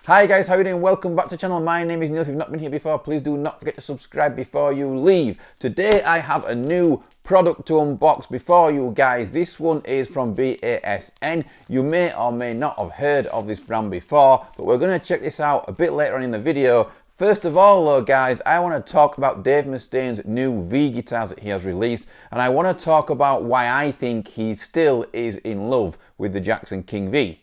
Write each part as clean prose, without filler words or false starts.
Hi guys, how are you doing? Welcome back to the channel. My name is Neil. If you've not been here before, please do not forget to subscribe before you leave. Today I have a new product to unbox before you guys. This one is from Basn. You may or may not have heard of this brand before, but we're going to check this out a bit later on in the video. First of all though guys, I want to talk about Dave Mustaine's new V guitars that he has released, and I want to talk about why I think he still is in love with the Jackson King V.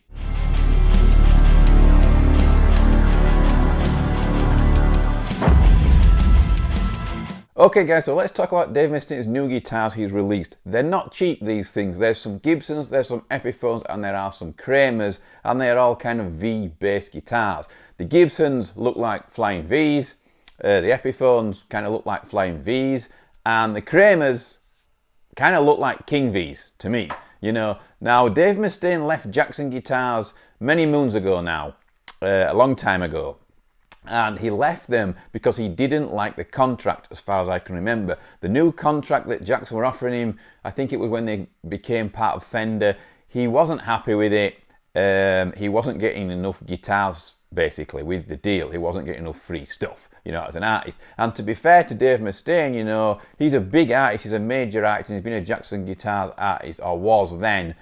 Okay guys, so let's talk about Dave Mustaine's new guitars he's released. They're not cheap, these things. There's some Gibsons, there's some Epiphones, and there are some Kramer'S, and they're all kind of V-based guitars. The Gibsons look like flying Vs, the Epiphones kind of look like flying Vs, and the Kramer'S kind of look like King Vs to me. You know, now Dave Mustaine left Jackson Guitars many moons ago now, a long time ago. And he left them because he didn't like the contract, as far as I can remember. The new contract that Jackson were offering him, I think it was when they became part of Fender, he wasn't happy with it. He wasn't getting enough guitars, basically, with the deal. He wasn't getting enough free stuff, you know, as an artist. And to be fair to Dave Mustaine, you know, he's a big artist, he's a major artist, and he's been a Jackson Guitars artist, or was then.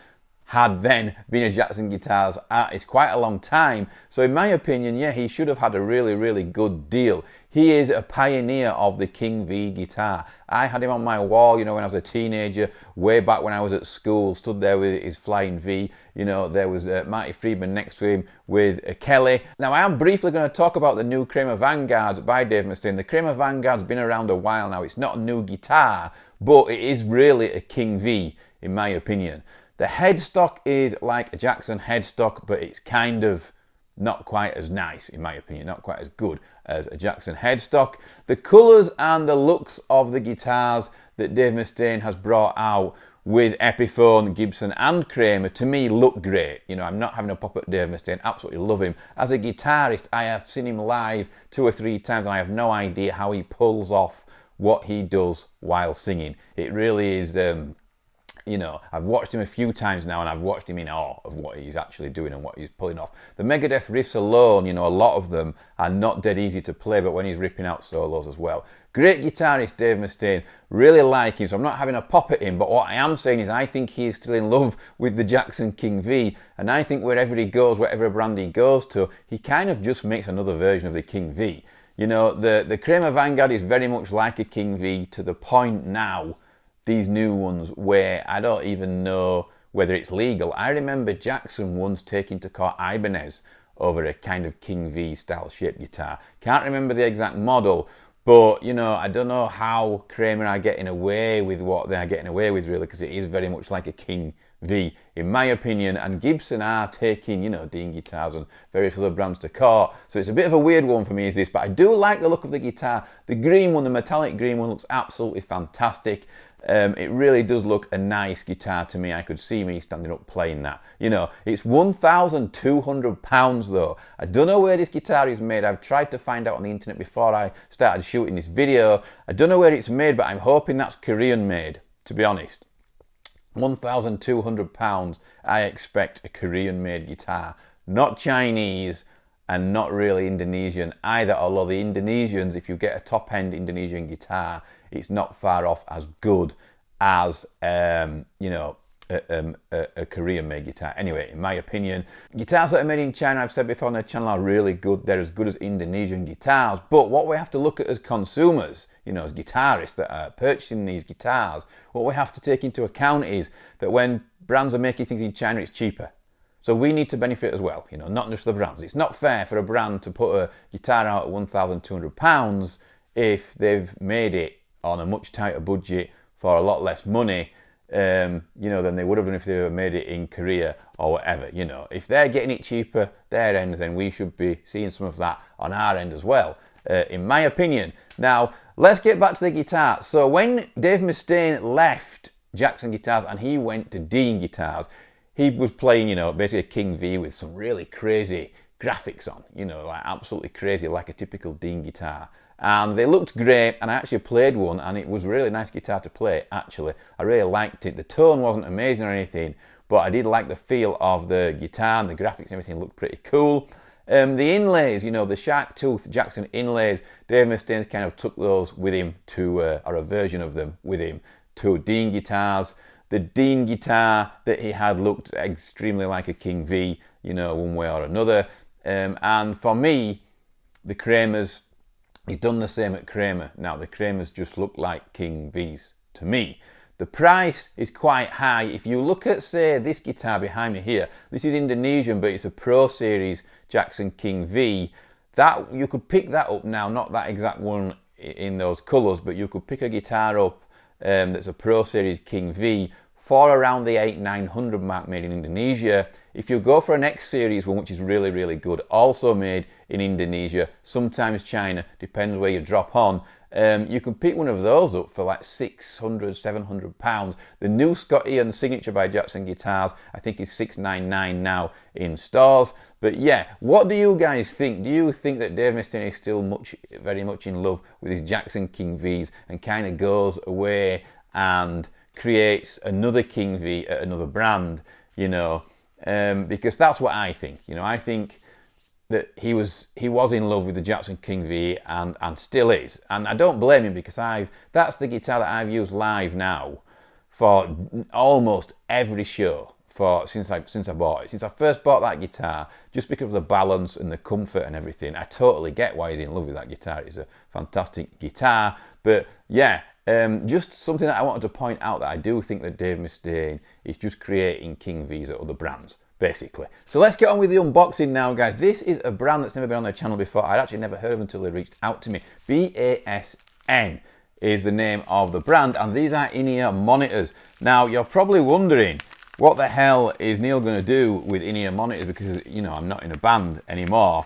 Had then been a Jackson Guitars artist quite a long time. So in my opinion, yeah, he should have had a really good deal. He is a pioneer of the King V guitar. I had him on my wall, you know, when I was a teenager, way back when I was at school, stood there with his flying V. You know, there was Marty Friedman next to him with Kelly. Now, I am briefly going to talk about the new Kramer Vanguard by Dave Mustaine. The Kramer Vanguard's been around a while now. It's not a new guitar, but it is really a King V, in my opinion. The headstock is like a Jackson headstock, but it's kind of not quite as nice, in my opinion, not quite as good as a Jackson headstock. The colours and the looks of the guitars that Dave Mustaine has brought out with Epiphone, Gibson and Kramer, to me, look great. You know, I'm not having a pop at Dave Mustaine, absolutely love him. As a guitarist, I have seen him live 2 or 3 times and I have no idea how he pulls off what he does while singing. It really is... you know, I've watched him a few times now and I've watched him in awe of what he's actually doing and what he's pulling off. The Megadeth riffs alone, you know, a lot of them are not dead easy to play, but when he's ripping out solos as well. Great guitarist, Dave Mustaine, really like him, so I'm not having a pop at him, but what I am saying is I think he is still in love with the Jackson King V, and I think wherever he goes, whatever brand he goes to, he kind of just makes another version of the King V. You know, the Kramer Vanguard is very much like a King V to the point now, these new ones, where I don't even know whether it's legal. I remember Jackson once taking to court IEMs over a kind of King V style shaped guitar. Can't remember the exact model, but you know, I don't know how Kramer are getting away with what they're getting away with really, because it is very much like a King V in my opinion, and Gibson are taking, you know, Dean guitars and various other brands to court, so it's a bit of a weird one for me is this, but I do like the look of the guitar. The green one, the metallic green one, looks absolutely fantastic. It really does look a nice guitar to me. I could see me standing up playing that. You know, it's £1,200 though. I don't know where this guitar is made. I've tried to find out on the internet before I started shooting this video. I don't know where it's made, but I'm hoping that's Korean made, to be honest. £1,200, I expect a Korean made guitar, not Chinese and not really Indonesian either, although the Indonesians, if you get a top end Indonesian guitar, it's not far off as good as you know, a Korean made guitar. Anyway, in my opinion, guitars that are made in China, I've said before on the channel, are really good. They're as good as Indonesian guitars, but what we have to look at as consumers, you know, as guitarists that are purchasing these guitars, what we have to take into account is that when brands are making things in China, it's cheaper. So we need to benefit as well, you know, not just the brands. It's not fair for a brand to put a guitar out at £1,200 if they've made it on a much tighter budget for a lot less money, you know, than they would have done if they made it in Korea or whatever. You know, if they're getting it cheaper, their end, then we should be seeing some of that on our end as well, in my opinion. Now, let's get back to the guitar. So when Dave Mustaine left Jackson Guitars and he went to Dean Guitars, he was playing, you know, basically a King V with some really crazy graphics on, you know, like absolutely crazy, like a typical Dean guitar. And they looked great, and I actually played one, and it was a really nice guitar to play, actually. I really liked it. The tone wasn't amazing or anything, but I did like the feel of the guitar, and the graphics and everything looked pretty cool. The inlays, you know, the shark tooth Jackson inlays, Dave Mustaine kind of took those with him to, or a version of them with him, to Dean guitars. The Dean guitar that he had looked extremely like a King V, you know, one way or another. And for me, the Kramer's, he's done the same at Kramer. Now, the Kramer's just look like King V's to me. The price is quite high. If you look at, say, this guitar behind me here, this is Indonesian, but it's a Pro Series Jackson King V. That, you could pick that up now, not that exact one in those colours, but you could pick a guitar up that's a Pro Series King V for around the 800-900 mark, made in Indonesia. If you go for an X Series one, which is really, really good, also made in Indonesia, sometimes China, depends where you drop on, you can pick one of those up for like 600, 700 pounds. The new Scott Ian Signature by Jackson Guitars, I think is 699 now in stores. But yeah, what do you guys think? Do you think that Dave Mustaine is still very much in love with his Jackson King Vs and kind of goes away and creates another King V at another brand, you know? Because that's what I think. You know, I think that he was in love with the Jackson King V and still is, and I don't blame him, because that's the guitar that I've used live now for almost every show since I bought it. Since I first bought that guitar, just because of the balance and the comfort and everything, I totally get why he's in love with that guitar. It's a fantastic guitar. But yeah, just something that I wanted to point out, that I do think that Dave Mustaine is just creating King Vs at other brands, basically. So let's get on with the unboxing now, guys. This is a brand that's never been on their channel before. I'd actually never heard of them until they reached out to me. Basn is the name of the brand, and these are in-ear monitors. Now, you're probably wondering, what the hell is Neil going to do with in-ear monitors? Because, you know, I'm not in a band anymore.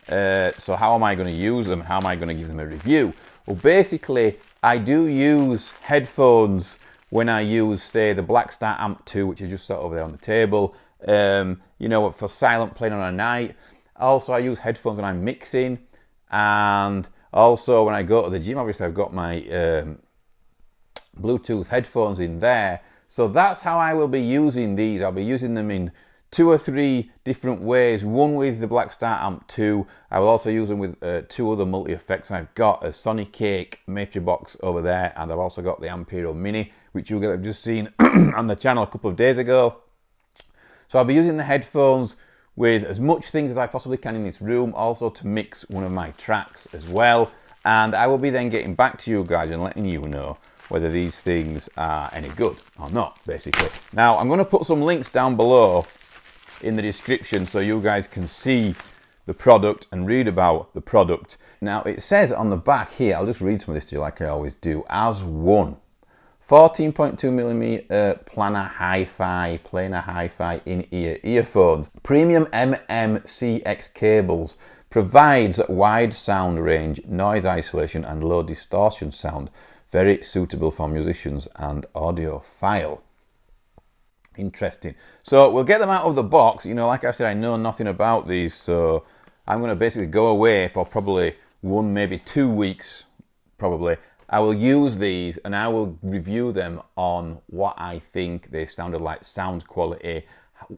So how am I going to use them? How am I going to give them a review? Well, basically, I do use headphones when I use, say, the Blackstar Amp 2, which is just sat over there on the table. You know, for silent playing on a night. Also, I use headphones when I'm mixing, and also when I go to the gym. Obviously, I've got my Bluetooth headphones in there. So that's how I will be using these. I'll be using them in 2 or 3 different ways. One with the Blackstar Amp 2. I will also use them with 2 other multi-effects. I've got a Sonic Cake Matribox over there, and I've also got the Ampero Mini, which you guys have just seen on the channel a couple of days ago. So I'll be using the headphones with as much things as I possibly can in this room, also to mix one of my tracks as well. And I will be then getting back to you guys and letting you know whether these things are any good or not, basically. Now, I'm going to put some links down below in the description so you guys can see the product and read about the product. Now, it says on the back here, I'll just read some of this to you like I always do, as one. 14.2mm Planar Hi-Fi in-ear earphones. Premium MMCX cables, provides wide sound range, noise isolation and low distortion sound. Very suitable for musicians and audiophile. Interesting. So we'll get them out of the box. You know, like I said, I know nothing about these, so I'm going to basically go away for probably 1, maybe 2 weeks, probably. I will use these and I will review them on what I think they sounded like, sound quality.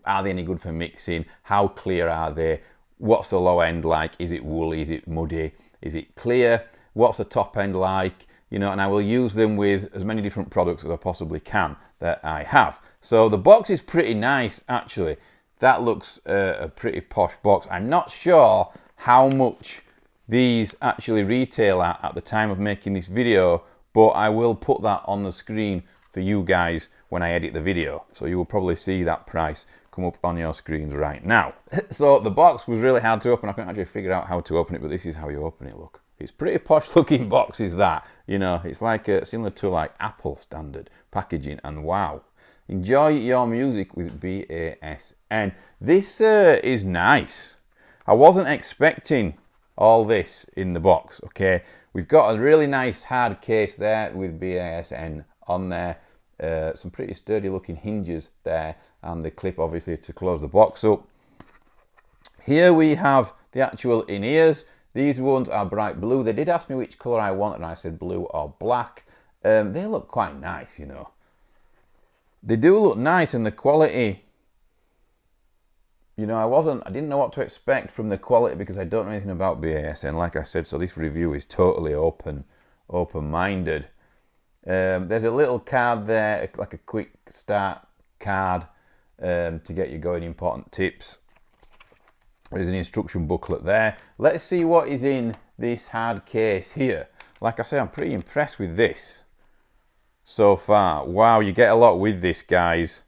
Are they any good for mixing? How clear are they? What's the low end like? Is it woolly? Is it muddy? Is it clear? What's the top end like? You know, and I will use them with as many different products as I possibly can that I have. So the box is pretty nice, actually. That looks a pretty posh box. I'm not sure how much these actually retail at the time of making this video, but I will put that on the screen for you guys when I edit the video. So you will probably see that price come up on your screens right now. So the box was really hard to open. I couldn't actually figure out how to open it, but this is how you open it, look. It's pretty posh looking box, is that. You know, it's like similar to like Apple standard packaging, and wow. Enjoy your music with Basn. This is nice. I wasn't expecting all this in the box, okay. We've got a really nice hard case there with Basn on there. Some pretty sturdy looking hinges there, and the clip obviously to close the box up. Here we have the actual in-ears. These ones are bright blue. They did ask me which colour I want, and I said blue or black. They look quite nice, you know. They do look nice, and the quality, you know, I didn't know what to expect from the quality because I don't know anything about BASN, like I said, so this review is totally open-minded. There's a little card there, like a quick start card to get you going, important tips. There's an instruction booklet there. Let's see what is in this hard case here. Like I say, I'm pretty impressed with this so far. Wow, you get a lot with this, guys.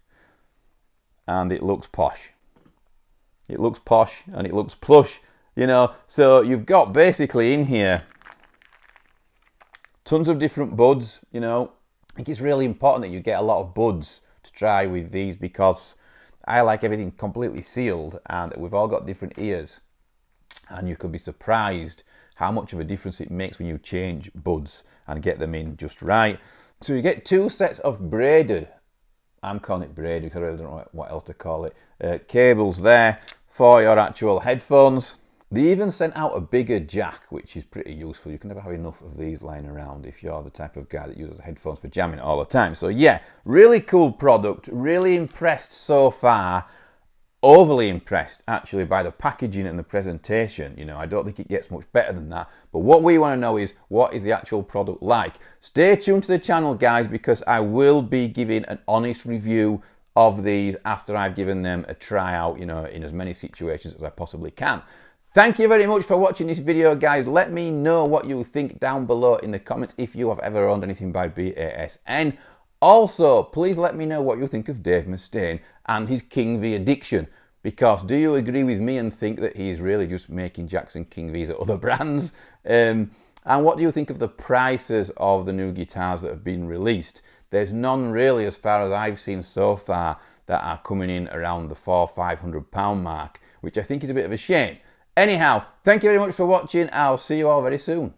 And it looks posh. It looks posh and it looks plush, you know. So you've got basically in here tons of different buds, you know. I think it's really important that you get a lot of buds to try with these because I like everything completely sealed, and we've all got different ears, and you could be surprised how much of a difference it makes when you change buds and get them in just right. So you get 2 sets of braided, I'm calling it braided because I really don't know what else to call it, cables there for your actual headphones. They even sent out a bigger jack, which is pretty useful. You can never have enough of these lying around if you're the type of guy that uses headphones for jamming all the time. So yeah, really cool product, really impressed so far. Overly impressed actually by the packaging and the presentation. You know, I don't think it gets much better than that. But what we want to know is, what is the actual product like? Stay tuned to the channel, guys, because I will be giving an honest review of these after I've given them a try out, you know, in as many situations as I possibly can. Thank you very much for watching this video, guys. Let me know what you think down below in the comments if you have ever owned anything by BASN. Also, please let me know what you think of Dave Mustaine and his King V addiction. Because do you agree with me and think that he's really just making Jackson King Vs at other brands? And what do you think of the prices of the new guitars that have been released? There's none really, as far as I've seen so far, that are coming in around the £400–500 mark, which I think is a bit of a shame. Anyhow, thank you very much for watching. I'll see you all very soon.